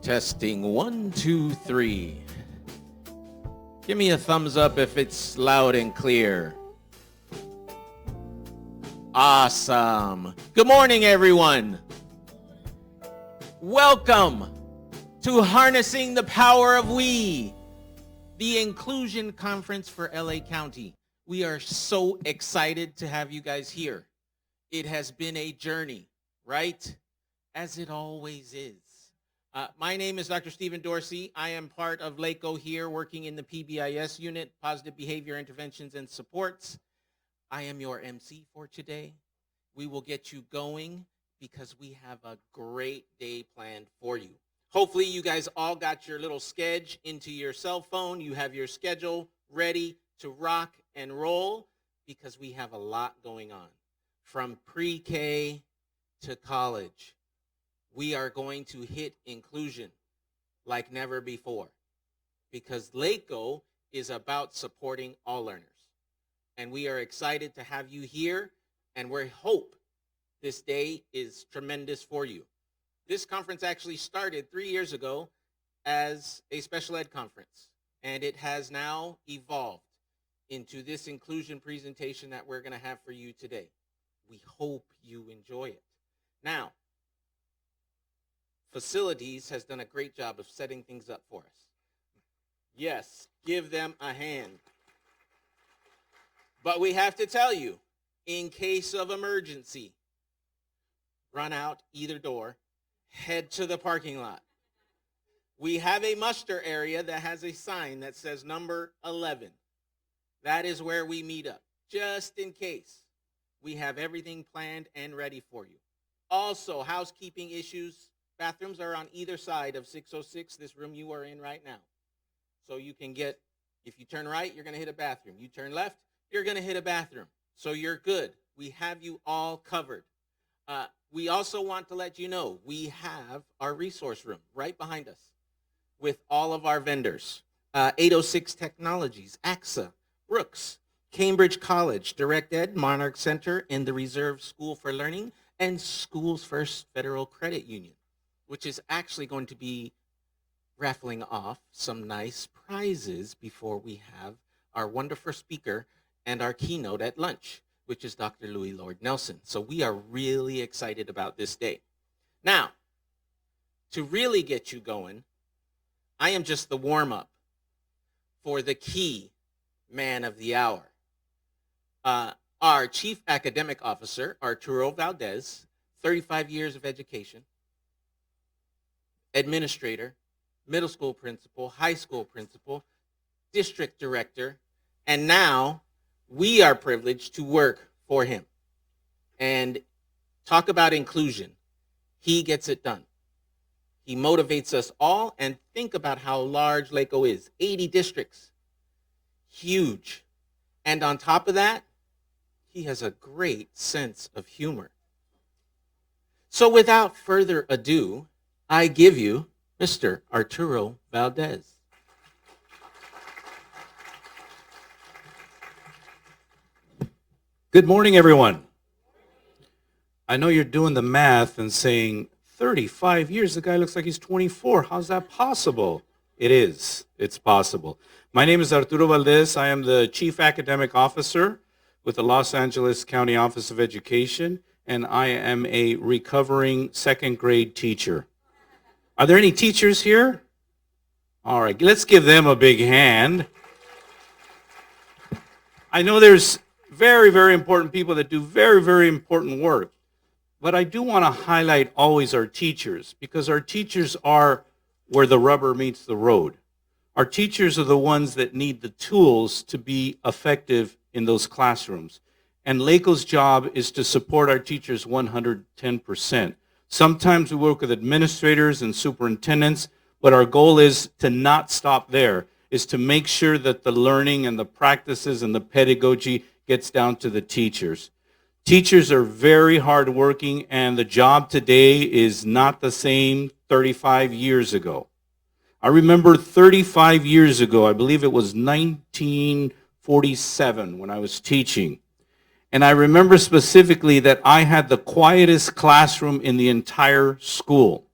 Testing 1, 2, 3. Give me a thumbs up if it's loud and clear. Awesome. Good morning, everyone. Welcome to Harnessing the Power of We, the Inclusion Conference for LA County. We are so excited to have you guys here. It has been a journey, right? As it always is. My name is Dr. Stephen Dorsey. I am part of LACO here, working in the PBIS unit, Positive Behavior Interventions and Supports. I am your MC for today. We will get you going because we have a great day planned for you. Hopefully you guys all got your little sketch into your cell phone. You have your schedule ready to rock and roll because we have a lot going on. From pre-K to college, we are going to hit inclusion like never before because LACO is about supporting all learners. And we are excited to have you here, and we hope this day is tremendous for you. This conference actually started 3 years ago as a special ed conference, and it has now evolved into this inclusion presentation that we're going to have for you today. We hope you enjoy it. Now, Facilities has done a great job of setting things up for us. Yes, give them a hand. But we have to tell you, in case of emergency, run out either door, head to the parking lot. We have a muster area that has a sign that says number 11. That is where we meet up, just in case. We have everything planned and ready for you. Also, housekeeping issues. Bathrooms are on either side of 606, this room you are in right now. So you can get, if you turn right, you're going to hit a bathroom. You turn left, you're going to hit a bathroom. So you're good. We have you all covered. We also want to let you know we have our resource room right behind us with all of our vendors. 806 Technologies, AXA, Brooks, Cambridge College, Direct Ed, Monarch Center, and the Reserve School for Learning, and Schools First Federal Credit Union, which is actually going to be raffling off some nice prizes before we have our wonderful speaker and our keynote at lunch, which is Dr. Louis Lord Nelson. So we are really excited about this day. Now, to really get you going, I am just the warm-up for the key man of the hour. Our Chief Academic Officer, Arturo Valdez, 35 years of education, administrator, middle school principal, high school principal, district director, and now we are privileged to work for him. And talk about inclusion. He gets it done. He motivates us all, and think about how large LACO is. 80 districts. Huge. And on top of that, he has a great sense of humor. So without further ado, I give you Mr. Arturo Valdez. Good morning, everyone. I know you're doing the math and saying, 35 years, the guy looks like he's 24. How's that possible? It is. It's possible. My name is Arturo Valdez. I am the Chief Academic Officer with the Los Angeles County Office of Education, and I am a recovering second grade teacher. Are there any teachers here? All right, let's give them a big hand. I know there's very, very important people that do very, very important work. But I do want to highlight always our teachers, because our teachers are where the rubber meets the road. Our teachers are the ones that need the tools to be effective in those classrooms. And LACO's job is to support our teachers 110%. Sometimes we work with administrators and superintendents, but our goal is to not stop there, is to make sure that the learning and the practices and the pedagogy gets down to the teachers. Teachers are very hardworking, and the job today is not the same 35 years ago. I remember 35 years ago, I believe it was 1947 when I was teaching. And I remember specifically that I had the quietest classroom in the entire school.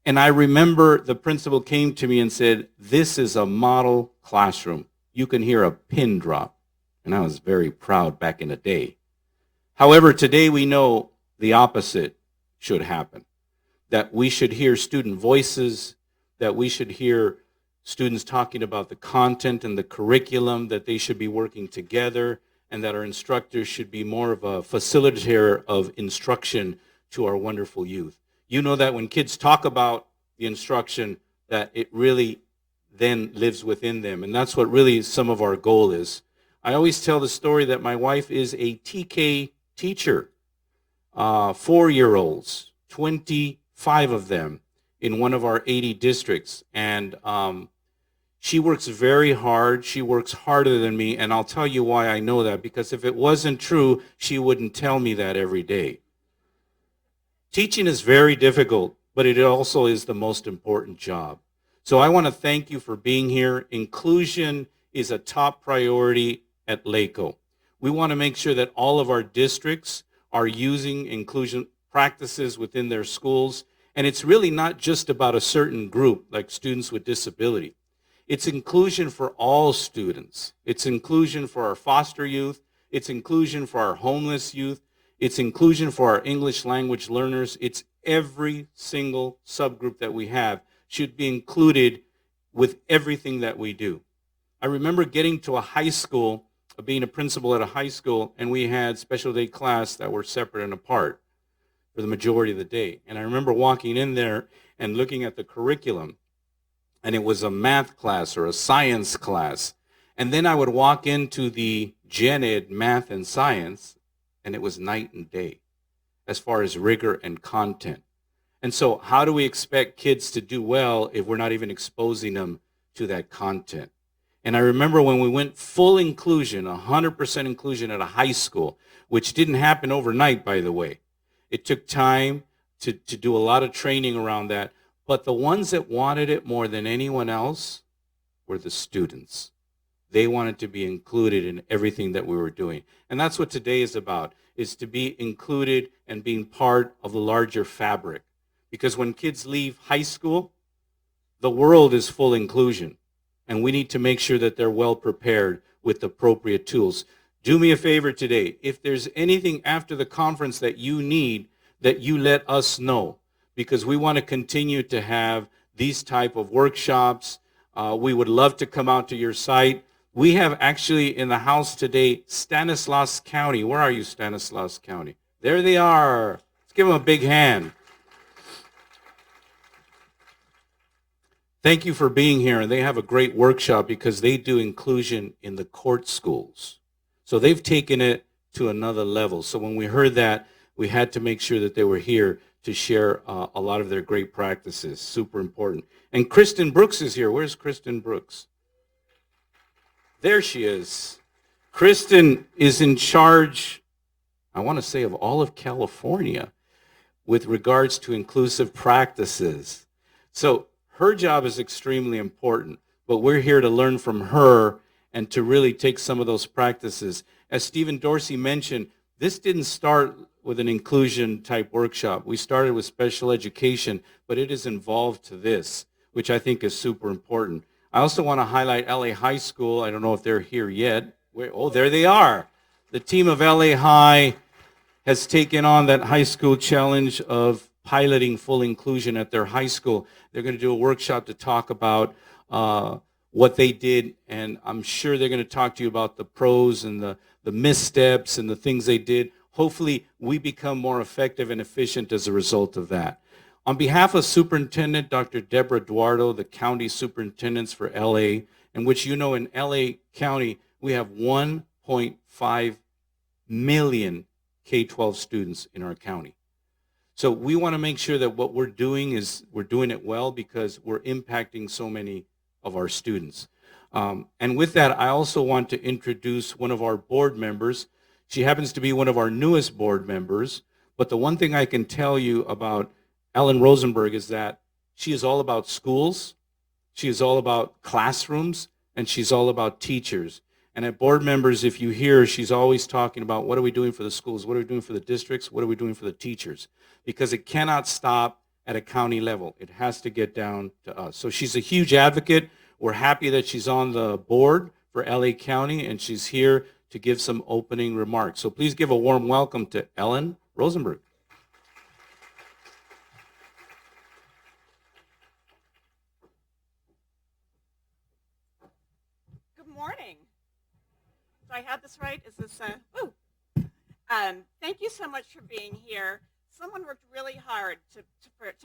And I remember the principal came to me and said, "This is a model classroom. You can hear a pin drop." And I was very proud back in the day. However, today we know the opposite should happen, that we should hear student voices, that we should hear students talking about the content and the curriculum, that they should be working together, and that our instructors should be more of a facilitator of instruction to our wonderful youth. You know that when kids talk about the instruction, that it really then lives within them, and that's what really some of our goal is. I always tell the story that my wife is a TK teacher, 4-year-olds, 25 of them in one of our 80 districts. And she works very hard. She works harder than me. And I'll tell you why I know that, because if it wasn't true, she wouldn't tell me that every day. Teaching is very difficult, but it also is the most important job. So I want to thank you for being here. Inclusion is a top priority at LACO. We want to make sure that all of our districts are using inclusion practices within their schools. And it's really not just about a certain group, like students with disability. It's inclusion for all students. It's inclusion for our foster youth. It's inclusion for our homeless youth. It's inclusion for our English language learners. It's every single subgroup that we have should be included with everything that we do. I remember getting to a high school, being a principal at a high school, and we had special day class that were separate and apart for the majority of the day. And I remember walking in there and looking at the curriculum, and it was a math class or a science class. And then I would walk into the gen ed math and science, and it was night and day as far as rigor and content. And so how do we expect kids to do well if we're not even exposing them to that content? And I remember when we went full inclusion, 100% inclusion at a high school, which didn't happen overnight, by the way. It took time to do a lot of training around that. But the ones that wanted it more than anyone else were the students. They wanted to be included in everything that we were doing. And that's what today is about, is to be included and being part of the larger fabric. Because when kids leave high school, the world is full inclusion. And we need to make sure that they're well prepared with appropriate tools. Do me a favor today. If there's anything after the conference that you need, that you let us know, because we want to continue to have these type of workshops. We would love to come out to your site. We have actually in the house today, Stanislaus County. Where are you, Stanislaus County? There they are. Let's give them a big hand. Thank you for being here. And they have a great workshop because they do inclusion in the court schools. So they've taken it to another level. So when we heard that, we had to make sure that they were here to share a lot of their great practices. Super important. And Kristen Brooks is here. Where's Kristen Brooks? There she is. Kristen is in charge, I want to say, of all of California with regards to inclusive practices. So her job is extremely important, but we're here to learn from her and to really take some of those practices. As Stephen Dorsey mentioned, this didn't start with an inclusion type workshop. We started with special education, but it is involved to this, which I think is super important. I also want to highlight LA High School. I don't know if they're here yet. Oh, there they are. The team of LA High has taken on that high school challenge of piloting full inclusion at their high school. They're going to do a workshop to talk about what they did, and I'm sure they're going to talk to you about the pros and the missteps and the things they did. Hopefully, we become more effective and efficient as a result of that. On behalf of Superintendent Dr. Deborah Eduardo, the county superintendents for LA, in which you know in LA County, we have 1.5 million K-12 students in our county. So we want to make sure that what we're doing is we're doing it well because we're impacting so many of our students. And with that, I also want to introduce one of our board members. She happens to be one of our newest board members, but the one thing I can tell you about Ellen Rosenberg is that she is all about schools, she is all about classrooms, and she's all about teachers. And at board members, if you hear, she's always talking about what are we doing for the schools, what are we doing for the districts, what are we doing for the teachers? Because it cannot stop at a county level. It has to get down to us. So she's a huge advocate. We're happy that she's on the board for LA County, and she's here to give some opening remarks. So please give a warm welcome to Ellen Rosenberg. Good morning. Do I have this right? Is this thank you so much for being here. Someone worked really hard to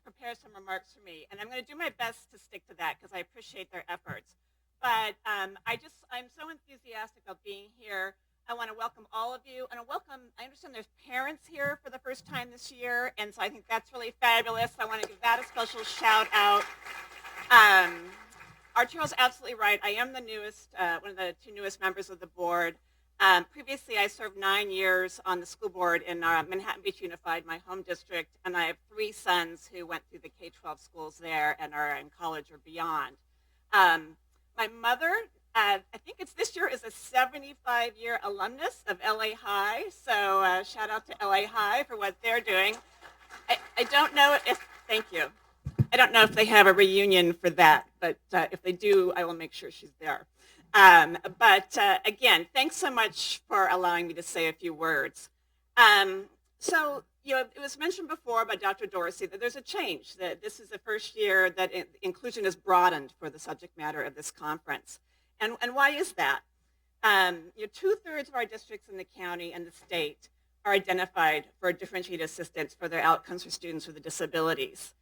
prepare some remarks for me, and I'm going to do my best to stick to that because I appreciate their efforts. But I'm so enthusiastic about being here. I want to welcome all of you, and I understand there's parents here for the first time this year, and so I think that's really fabulous. I want to give that a special shout out. Arturo's absolutely right. I am the newest, one of the two newest members of the board. Previously, I served 9 years on the school board in Manhattan Beach Unified, my home district, and I have 3 sons who went through the K-12 schools there and are in college or beyond. My mother, I think it's this year, is a 75-year alumnus of LA High, so shout out to LA High for what they're doing. I don't know if, thank you. I don't know if they have a reunion for that, but if they do, I will make sure she's there. Again, thanks so much for allowing me to say a few words. So, it was mentioned before by Dr. Dorsey that there's a change, that this is the first year that inclusion is broadened for the subject matter of this conference. And why is that? 2/3 of our districts in the county and the state are identified for differentiated assistance for their outcomes for students with disabilities.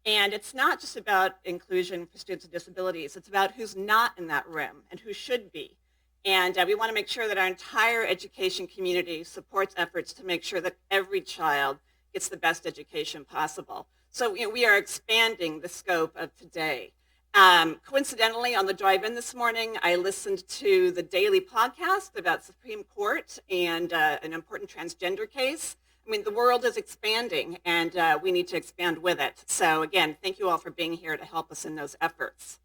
And it's not just about inclusion for students with disabilities. It's about who's not in that room and who should be. And we want to make sure that our entire education community supports efforts to make sure that every child gets the best education possible. So we are expanding the scope of today. Coincidentally, on the drive in this morning, I listened to the daily podcast about Supreme Court and an important transgender case. I mean, the world is expanding, and we need to expand with it. So again, thank you all for being here to help us in those efforts.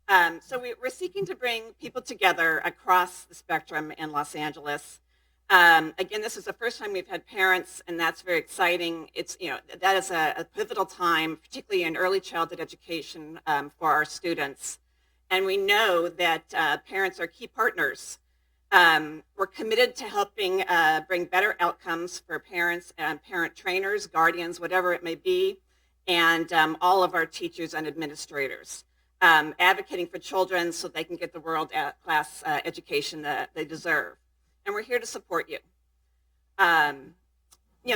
We're seeking to bring people together across the spectrum in Los Angeles. Again, this is the first time we've had parents, and that's very exciting. That is a pivotal time, particularly in early childhood education for our students. And we know that parents are key partners. We're committed to helping bring better outcomes for parents and parent trainers, guardians, whatever it may be, and all of our teachers and administrators. Advocating for children so they can get the world-class education that they deserve. And we're here to support you.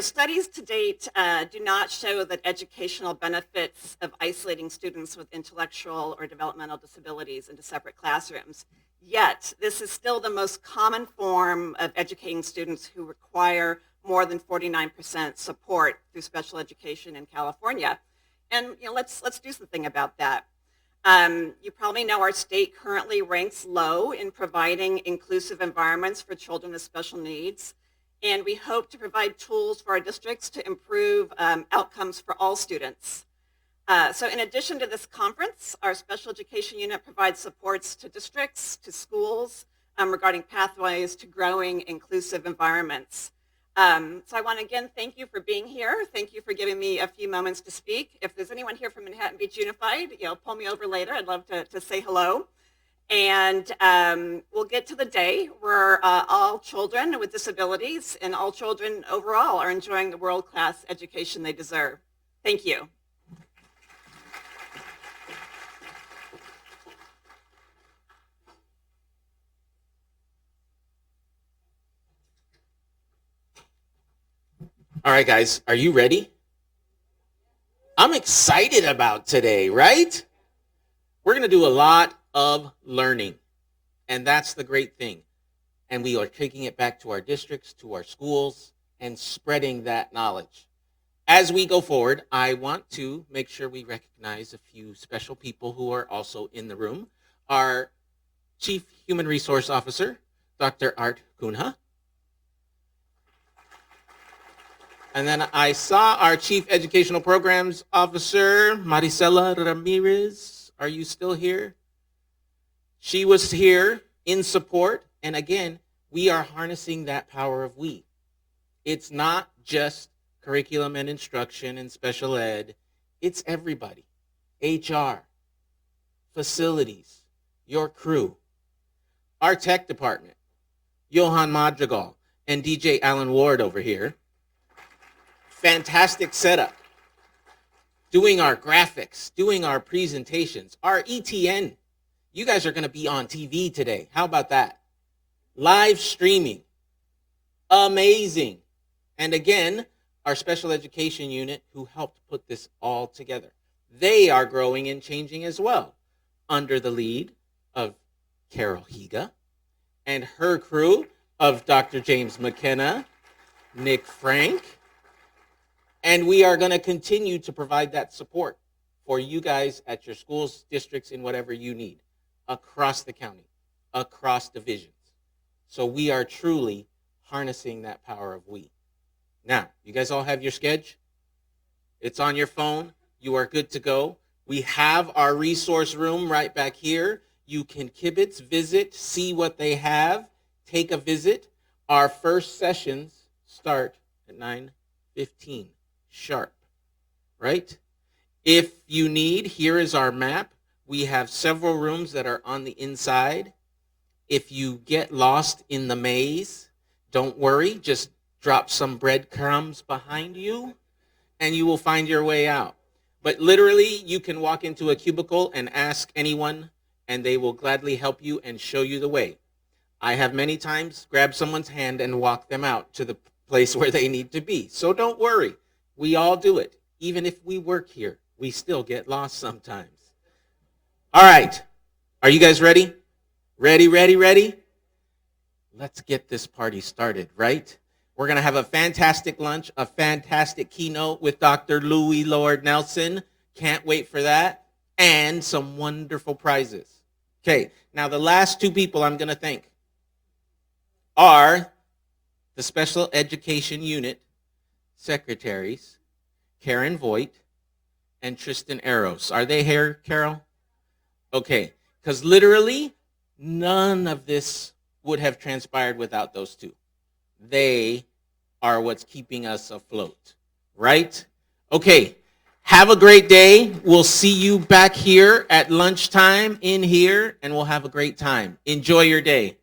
Studies to date do not show that educational benefits of isolating students with intellectual or developmental disabilities into separate classrooms. Yet, this is still the most common form of educating students who require more than 49% support through special education in California. And let's do something about that. You probably know our state currently ranks low in providing inclusive environments for children with special needs. And we hope to provide tools for our districts to improve outcomes for all students. So in addition to this conference, our special education unit provides supports to districts, to schools, regarding pathways to growing inclusive environments. So I want to again thank you for being here. Thank you for giving me a few moments to speak. If there's anyone here from Manhattan Beach Unified, pull me over later. I'd love to say hello. And we'll get to the day where all children with disabilities and all children overall are enjoying the world-class education they deserve. Thank you. All right, guys, are you ready? I'm excited about today, right? We're going to do a lot of learning, and that's the great thing. And we are taking it back to our districts, to our schools, and spreading that knowledge. As we go forward, I want to make sure we recognize a few special people who are also in the room. Our Chief Human Resource Officer, Dr. Art Cunha. And then I saw our Chief Educational Programs Officer, Maricela Ramirez. Are you still here? She was here in support. And again, we are harnessing that power of we. It's not just curriculum and instruction and special ed. It's everybody. HR, facilities, your crew, our tech department, Johan Madrigal and DJ Alan Ward over here. Fantastic setup. Doing our graphics, doing our presentations, our ETN. You guys are going to be on TV today. How about that? Live streaming. Amazing. And again, our special education unit who helped put this all together. They are growing and changing as well under the lead of Carol Higa and her crew of Dr. James McKenna, Nick Frank. And we are going to continue to provide that support for you guys at your schools, districts, and whatever you need across the county, across divisions. So we are truly harnessing that power of we. Now, you guys all have your schedule? It's on your phone. You are good to go. We have our resource room right back here. You can kibitz, visit, see what they have, take a visit. Our first sessions start at 9:15. Sharp, right? If you need, here is our map. We have several rooms that are on the inside. If you get lost in the maze, don't worry. Just drop some breadcrumbs behind you and you will find your way out. But literally, you can walk into a cubicle and ask anyone and they will gladly help you and show you the way. I have many times grabbed someone's hand and walked them out to the place where they need to be. So don't worry. We all do it. Even if we work here, we still get lost sometimes. All right. Are you guys ready? Ready? Let's get this party started, right? We're going to have a fantastic lunch, a fantastic keynote with Dr. Louis Lord Nelson. Can't wait for that. And some wonderful prizes. Okay. Now, the last two people I'm going to thank are the Special Education Unit secretaries, Karen Voigt and Tristan Eros. Are they here, Carol? Okay, Because literally, none of this would have transpired without those two. They are what's keeping us afloat, right? Okay, have a great day. We'll see you back here at lunchtime in here, and we'll have a great time. Enjoy your day.